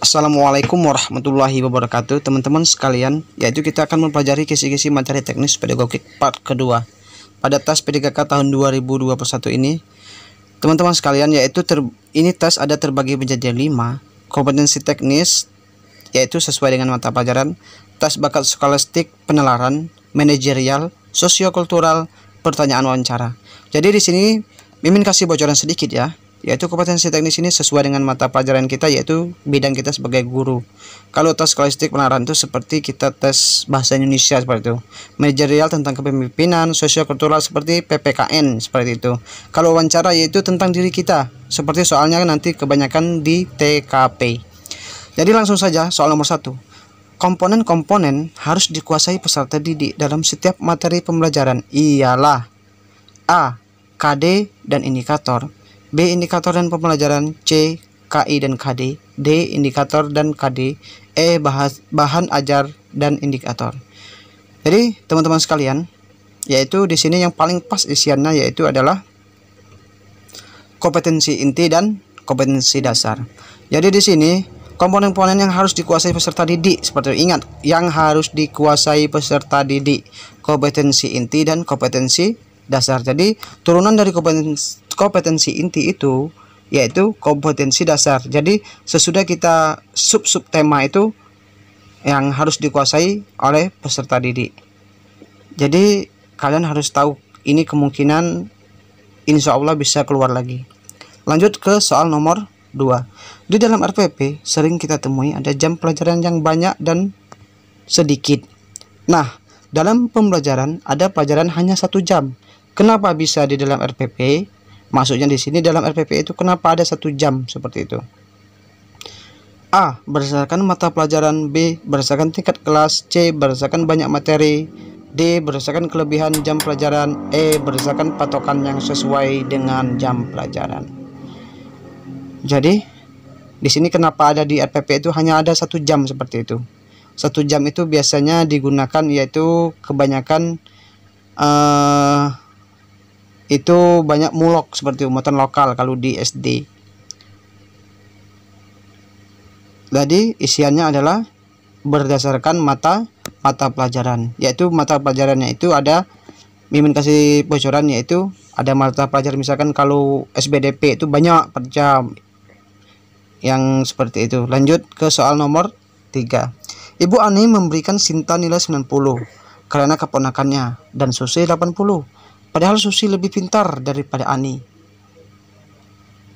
Assalamualaikum warahmatullahi wabarakatuh, teman-teman sekalian. Yaitu kita akan mempelajari kisi-kisi materi teknis pedagogik part kedua pada tes PDKK tahun 2021 ini. Teman-teman sekalian, yaitu ini tes ada terbagi menjadi 5 kompetensi teknis, yaitu sesuai dengan mata pelajaran, tes bakat skolastik, penalaran, manajerial, sosiokultural, pertanyaan wawancara. Jadi di sini Mimin kasih bocoran sedikit ya. Yaitu kompetensi teknis ini sesuai dengan mata pelajaran kita, yaitu bidang kita sebagai guru. Kalau tes skolastik penalaran itu seperti kita tes bahasa Indonesia seperti itu. Manajerial tentang kepemimpinan, sosiokultural seperti PPKN seperti itu. Kalau wawancara yaitu tentang diri kita, seperti soalnya nanti kebanyakan di TKP. Jadi langsung saja soal nomor 1. Komponen-komponen harus dikuasai peserta didik dalam setiap materi pembelajaran ialah A. KD dan indikator, B. Indikator dan pembelajaran, C. KI dan KD, D. Indikator dan KD, E. Bahan ajar dan indikator. Jadi teman-teman sekalian, yaitu di sini yang paling pas isiannya yaitu adalah kompetensi inti dan kompetensi dasar. Jadi di sini komponen-komponen yang harus dikuasai peserta didik seperti itu. Ingat, yang harus dikuasai peserta didik, kompetensi inti dan kompetensi dasar. Jadi turunan dari kompetensi inti itu yaitu kompetensi dasar. Jadi sesudah kita sub tema itu yang harus dikuasai oleh peserta didik. Jadi kalian harus tahu ini, kemungkinan insya Allah bisa keluar lagi. Lanjut ke soal nomor 2. Di dalam RPP sering kita temui ada jam pelajaran yang banyak dan sedikit. Nah, dalam pembelajaran ada pelajaran hanya 1 jam. Kenapa bisa di dalam RPP? Maksudnya di sini dalam RPP itu kenapa ada 1 jam seperti itu? A. Berdasarkan mata pelajaran, B. Berdasarkan tingkat kelas, C. Berdasarkan banyak materi, D. Berdasarkan kelebihan jam pelajaran, E. Berdasarkan patokan yang sesuai dengan jam pelajaran. Jadi di sini kenapa ada di RPP itu hanya ada 1 jam seperti itu? 1 jam itu biasanya digunakan yaitu kebanyakan itu banyak mulok seperti muatan lokal kalau di SD. Jadi isiannya adalah berdasarkan mata pelajaran, yaitu mata pelajarannya itu ada, Mimin kasih bocoran, yaitu ada mata pelajaran misalkan kalau SBDP itu banyak per jam yang seperti itu. Lanjut ke soal nomor 3. Ibu Ani memberikan Sinta nilai 90 karena keponakannya dan Susi 80. Padahal Susi lebih pintar daripada Ani.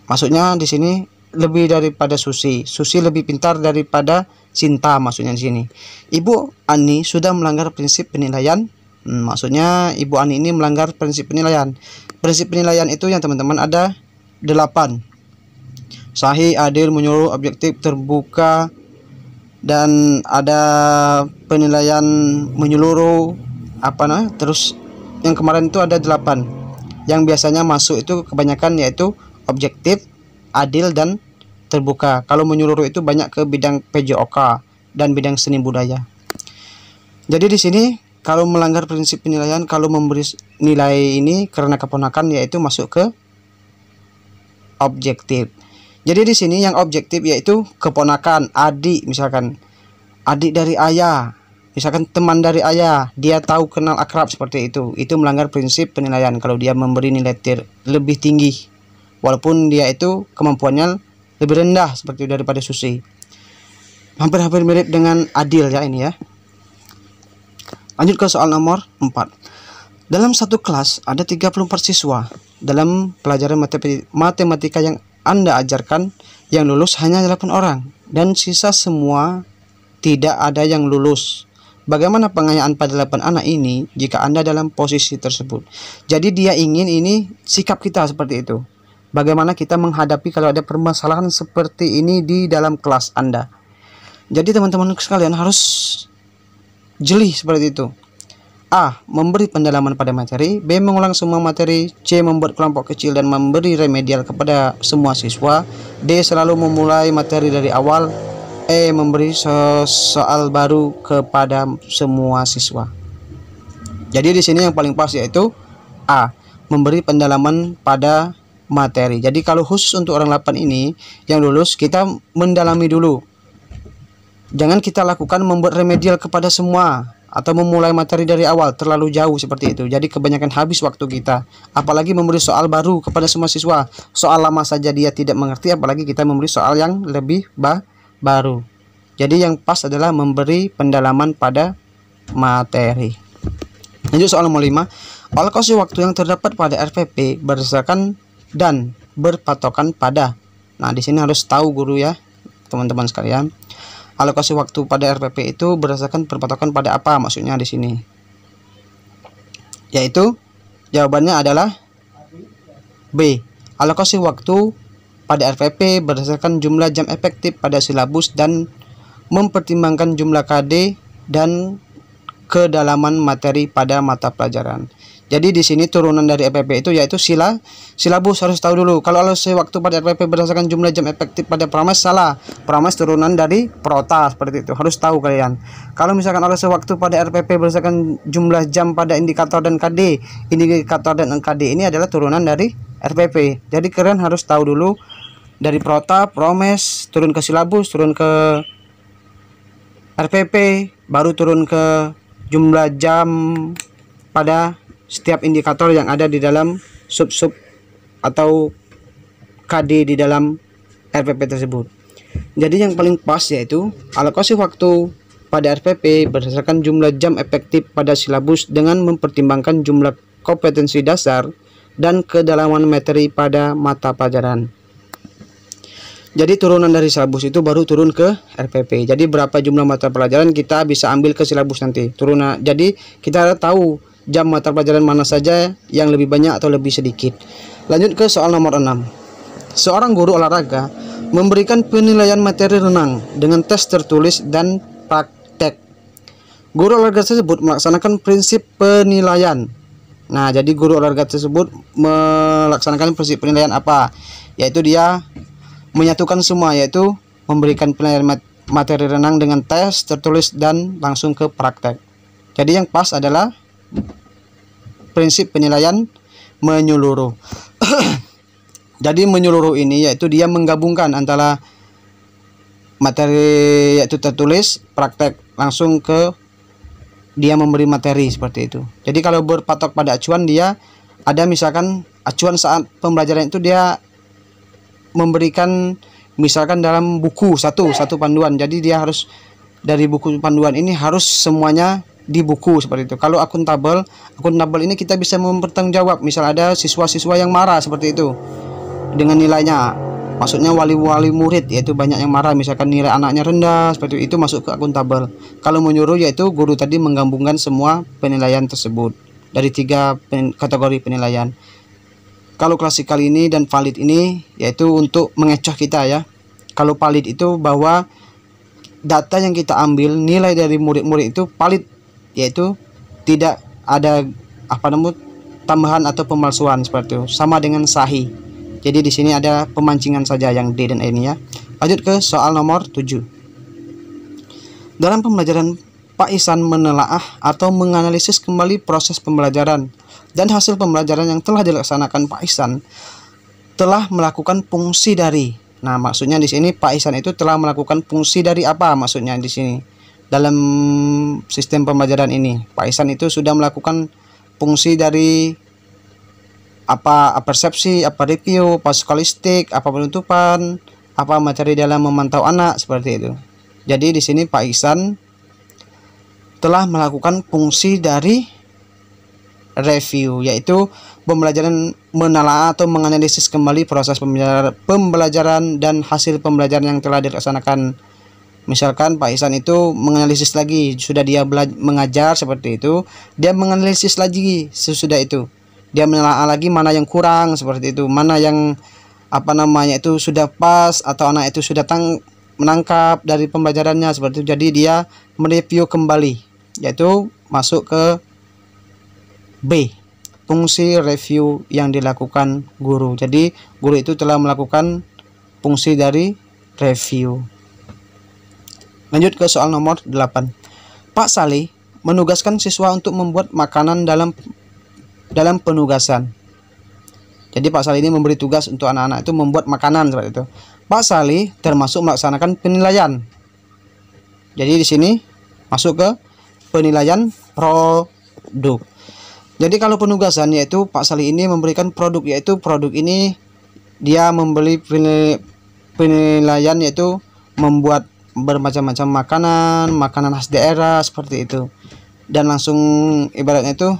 Maksudnya di sini lebih daripada Susi. Susi lebih pintar daripada Sinta maksudnya di sini. Ibu Ani sudah melanggar prinsip penilaian. Maksudnya Ibu Ani ini melanggar prinsip penilaian. Prinsip penilaian itu yang teman-teman ada 8. Sahih, adil, menyeluruh, objektif, terbuka, dan ada penilaian menyeluruh terus yang kemarin itu ada 8. Yang biasanya masuk itu kebanyakan yaitu objektif, adil, dan terbuka. Kalau menyeluruh itu banyak ke bidang PJOK dan bidang seni budaya. Jadi di sini kalau melanggar prinsip penilaian, kalau memberi nilai ini karena keponakan yaitu masuk ke objektif. Jadi di sini yang objektif yaitu keponakan, adik, misalkan adik dari ayah, misalkan teman dari ayah, dia tahu kenal akrab seperti itu melanggar prinsip penilaian kalau dia memberi nilai lebih tinggi walaupun dia itu kemampuannya lebih rendah seperti daripada Susi. Hampir-hampir mirip dengan adil ya ini ya. Lanjut ke soal nomor 4. Dalam satu kelas ada 34 siswa. Dalam pelajaran matematika yang Anda ajarkan, yang lulus hanya 8 orang dan sisa semua tidak ada yang lulus. Bagaimana pengayaan pada 8 anak ini jika Anda dalam posisi tersebut? Jadi dia ingin ini sikap kita seperti itu. Bagaimana kita menghadapi kalau ada permasalahan seperti ini di dalam kelas Anda. Jadi teman-teman sekalian harus jeli seperti itu. A. Memberi pendalaman pada materi, B. Mengulang semua materi, C. Membuat kelompok kecil dan memberi remedial kepada semua siswa, D. Selalu memulai materi dari awal, E. Memberi soal baru kepada semua siswa. Jadi di sini yang paling pas yaitu A. Memberi pendalaman pada materi. Jadi kalau khusus untuk orang 8 ini yang lulus, kita mendalami dulu Jangan kita lakukan membuat remedial kepada semua atau memulai materi dari awal terlalu jauh seperti itu. Jadi kebanyakan habis waktu kita. Apalagi memberi soal baru kepada semua siswa. Soal lama saja dia tidak mengerti, apalagi kita memberi soal yang lebih baru. Jadi yang pas adalah memberi pendalaman pada materi. Lanjut soal nomor 5. Alokasi waktu yang terdapat pada RPP berdasarkan dan berpatokan pada. Nah, di sini harus tahu guru ya, teman-teman sekalian. Alokasi waktu pada RPP itu berdasarkan berpatokan pada apa maksudnya di sini? Yaitu jawabannya adalah B. Alokasi waktu pada RPP berdasarkan jumlah jam efektif pada silabus dan mempertimbangkan jumlah KD dan kedalaman materi pada mata pelajaran. Jadi di sini turunan dari RPP itu yaitu silabus, harus tahu dulu. Kalau alokasi waktu pada RPP berdasarkan jumlah jam efektif pada Pramas, salah. Pramas turunan dari Prota, seperti itu. Harus tahu kalian. Kalau misalkan alokasi waktu pada RPP berdasarkan jumlah jam pada indikator dan KD, indikator dan KD ini adalah turunan dari RPP. Jadi kalian harus tahu dulu dari Prota, Promes, turun ke silabus, turun ke RPP, baru turun ke jumlah jam pada setiap indikator yang ada di dalam sub-sub atau KD di dalam RPP tersebut. Jadi yang paling pas yaitu alokasi waktu pada RPP berdasarkan jumlah jam efektif pada silabus dengan mempertimbangkan jumlah kompetensi dasar dan kedalaman materi pada mata pelajaran. Jadi turunan dari silabus itu baru turun ke RPP. Jadi berapa jumlah mata pelajaran kita bisa ambil ke silabus nanti. Turunan. Jadi kita tahu jam mata pelajaran mana saja yang lebih banyak atau lebih sedikit. Lanjut ke soal nomor 6. Seorang guru olahraga memberikan penilaian materi renang dengan tes tertulis dan praktek. Guru olahraga tersebut melaksanakan prinsip penilaian. Nah, jadi guru olahraga tersebut melaksanakan prinsip penilaian apa? Yaitu dia menyatukan semua, yaitu memberikan penilaian materi renang dengan tes tertulis dan langsung ke praktek. Jadi yang pas adalah prinsip penilaian menyeluruh. Jadi menyeluruh ini yaitu dia menggabungkan antara materi yaitu tertulis, praktek, langsung ke dia memberi materi seperti itu. Jadi kalau berpatok pada acuan, dia ada misalkan acuan saat pembelajaran itu dia memberikan misalkan dalam buku satu panduan. Jadi dia harus dari buku panduan ini harus semuanya di buku seperti itu. Kalau akuntabel ini kita bisa mempertanggungjawab. Misal ada siswa-siswa yang marah seperti itu dengan nilainya, maksudnya wali-wali murid yaitu banyak yang marah, misalkan nilai anaknya rendah seperti itu, masuk ke akuntabel. Kalau menyuruh yaitu guru tadi menggabungkan semua penilaian tersebut dari 3 kategori penilaian. Kalau klasikal ini dan valid ini yaitu untuk mengecoh kita ya. Kalau valid itu bahwa data yang kita ambil, nilai dari murid-murid itu valid, yaitu tidak ada tambahan atau pemalsuan seperti itu, sama dengan sahih. Jadi di sini ada pemancingan saja yang D dan E ini ya. Lanjut ke soal nomor 7. Dalam pembelajaran, Pak Ihsan menelaah atau menganalisis kembali proses pembelajaran dan hasil pembelajaran yang telah dilaksanakan Pak Ihsan telah melakukan fungsi dari. Nah, maksudnya di sini Pak Ihsan itu telah melakukan fungsi dari apa maksudnya di sini? Dalam sistem pembelajaran ini, Pak Ihsan itu sudah melakukan fungsi dari apa persepsi, apa review, apa skolastik, apa penutupan, apa materi dalam memantau anak seperti itu. Jadi di sini Pak Ihsan telah melakukan fungsi dari review, yaitu pembelajaran, menelaah atau menganalisis kembali proses pembelajaran dan hasil pembelajaran yang telah dilaksanakan. Misalkan Pak Ihsan itu menganalisis lagi, sudah dia mengajar seperti itu, dia menganalisis lagi sesudah itu, dia menelaah lagi mana yang kurang seperti itu, mana yang itu sudah pas atau anak itu sudah menangkap dari pembelajarannya seperti itu. Jadi dia mereview kembali, yaitu masuk ke B, fungsi review yang dilakukan guru. Jadi guru itu telah melakukan fungsi dari review. Lanjut ke soal nomor 8. Pak Salih menugaskan siswa untuk membuat makanan dalam penugasan. Jadi Pak Salih ini memberi tugas untuk anak-anak itu membuat makanan seperti itu. Pak Salih termasuk melaksanakan penilaian. Jadi di sini masuk ke penilaian produk. Jadi kalau penugasan yaitu Pak Salih ini memberikan produk, yaitu produk ini dia membeli penilaian yaitu membuat bermacam-macam makanan khas daerah seperti itu, dan langsung ibaratnya itu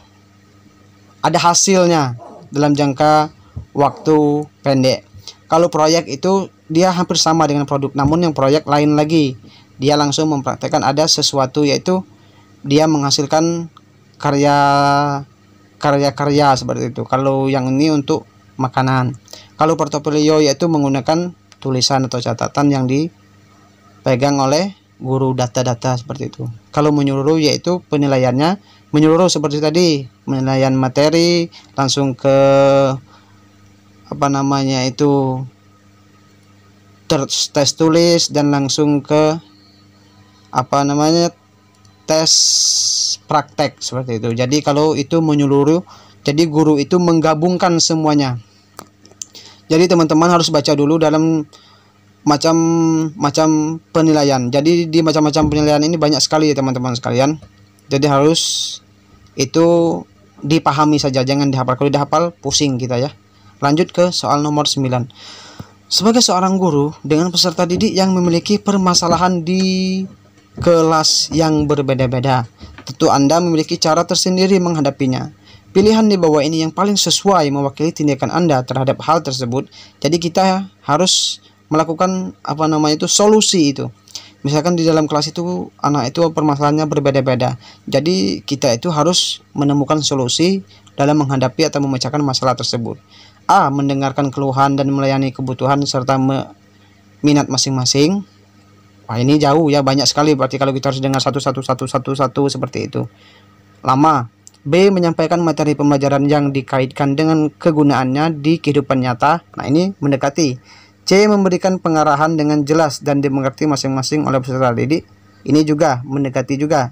ada hasilnya dalam jangka waktu pendek. Kalau proyek itu dia hampir sama dengan produk, namun yang proyek lain lagi, dia langsung mempraktekkan ada sesuatu, yaitu dia menghasilkan karya seperti itu. Kalau yang ini untuk makanan. Kalau portofolio yaitu menggunakan tulisan atau catatan yang dipegang oleh guru, data-data seperti itu. Kalau menyeluruh yaitu penilaiannya menyeluruh seperti tadi, penilaian materi langsung ke tes tulis dan langsung ke tes praktek seperti itu. Jadi kalau itu menyeluruh, jadi guru itu menggabungkan semuanya. Jadi teman-teman harus baca dulu dalam macam-macam penilaian. Jadi di macam-macam penilaian ini banyak sekali ya teman-teman sekalian. Jadi harus itu dipahami saja, jangan dihafal. Kalau dihafal pusing kita ya. Lanjut ke soal nomor 9. Sebagai seorang guru dengan peserta didik yang memiliki permasalahan di kelas yang berbeda-beda, tentu Anda memiliki cara tersendiri menghadapinya. Pilihan di bawah ini yang paling sesuai mewakili tindakan Anda terhadap hal tersebut. Jadi kita harus melakukan solusi itu. Misalkan di dalam kelas itu anak itu permasalahannya berbeda-beda. Jadi kita itu harus menemukan solusi dalam menghadapi atau memecahkan masalah tersebut. A. Mendengarkan keluhan dan melayani kebutuhan serta minat masing-masing. Wah, ini jauh ya, banyak sekali berarti kalau kita harus dengar satu seperti itu. Lama. B. Menyampaikan materi pembelajaran yang dikaitkan dengan kegunaannya di kehidupan nyata. Nah, ini mendekati. C. Memberikan pengarahan dengan jelas dan dimengerti masing-masing oleh peserta didik. Ini juga mendekati juga.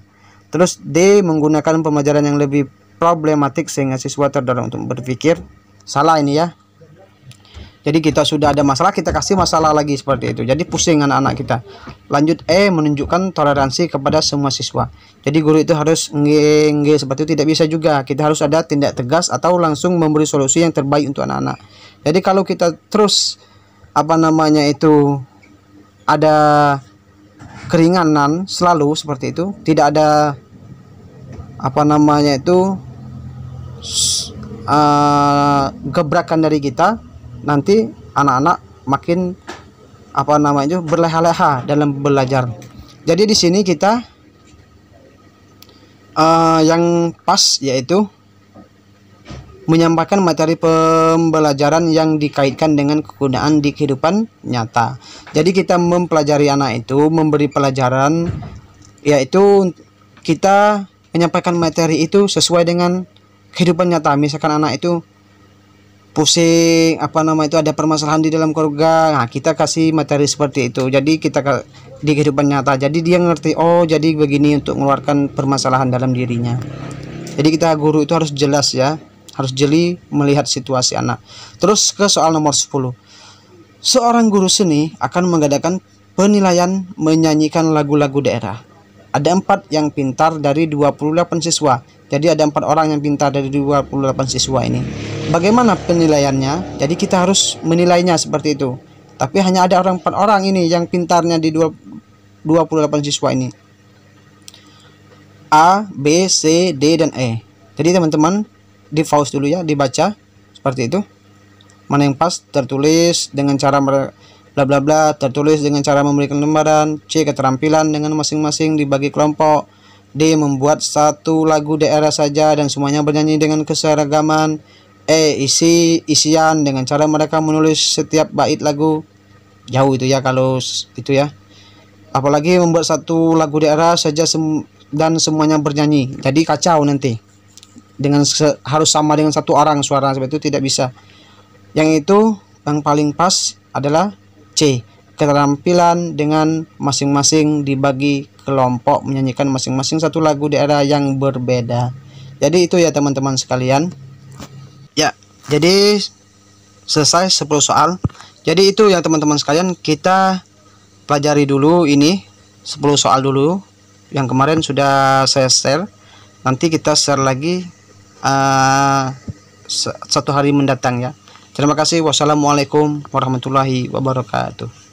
Terus D. Menggunakan pembelajaran yang lebih problematik sehingga siswa terdorong untuk berpikir. Salah ini ya. Jadi kita sudah ada masalah, kita kasih masalah lagi seperti itu. Jadi pusing anak-anak kita. Lanjut E. Menunjukkan toleransi kepada semua siswa. Jadi guru itu harus nge seperti itu tidak bisa juga. Kita harus ada tindak tegas atau langsung memberi solusi yang terbaik untuk anak-anak. Jadi kalau kita terus ada keringanan selalu seperti itu, tidak ada gebrakan dari kita, nanti anak-anak makin berleha-leha dalam belajar. Jadi di sini kita yang pas yaitu menyampaikan materi pembelajaran yang dikaitkan dengan kegunaan di kehidupan nyata. Jadi kita mempelajari anak itu, memberi pelajaran, yaitu kita menyampaikan materi itu sesuai dengan kehidupan nyata. Misalkan anak itu pusing, ada permasalahan di dalam keluarga, nah kita kasih materi seperti itu. Jadi kita di kehidupan nyata, jadi dia ngerti, oh jadi begini untuk mengeluarkan permasalahan dalam dirinya. Jadi kita guru itu harus jelas ya, harus jeli melihat situasi anak. Terus ke soal nomor 10. Seorang guru seni akan mengadakan penilaian menyanyikan lagu-lagu daerah. Ada 4 yang pintar dari 28 siswa. Jadi ada 4 orang yang pintar dari 28 siswa ini. Bagaimana penilaiannya? Jadi kita harus menilainya seperti itu. Tapi hanya ada 4 orang ini yang pintarnya di 28 siswa ini. A, B, C, D, dan E. Jadi teman-teman di pause dulu ya, dibaca seperti itu. Mana yang pas, tertulis dengan cara bla bla bla, tertulis dengan cara memberikan lembaran. C, keterampilan dengan masing-masing dibagi kelompok. D, membuat satu lagu daerah saja dan semuanya bernyanyi dengan keseragaman. E, isian dengan cara mereka menulis setiap bait lagu. Jauh itu ya kalau itu ya. Apalagi membuat satu lagu daerah saja dan semuanya bernyanyi. Jadi kacau nanti. Harus sama dengan satu orang suara seperti itu tidak bisa. Yang itu yang paling pas adalah C, keterampilan dengan masing-masing dibagi kelompok menyanyikan masing-masing satu lagu daerah yang berbeda. Jadi itu ya teman-teman sekalian. Ya, jadi selesai 10 soal. Jadi itu ya teman-teman sekalian, kita pelajari dulu ini 10 soal dulu. Yang kemarin sudah saya share. Nanti kita share lagi satu hari mendatang ya. Terima kasih. Wassalamualaikum warahmatullahi wabarakatuh.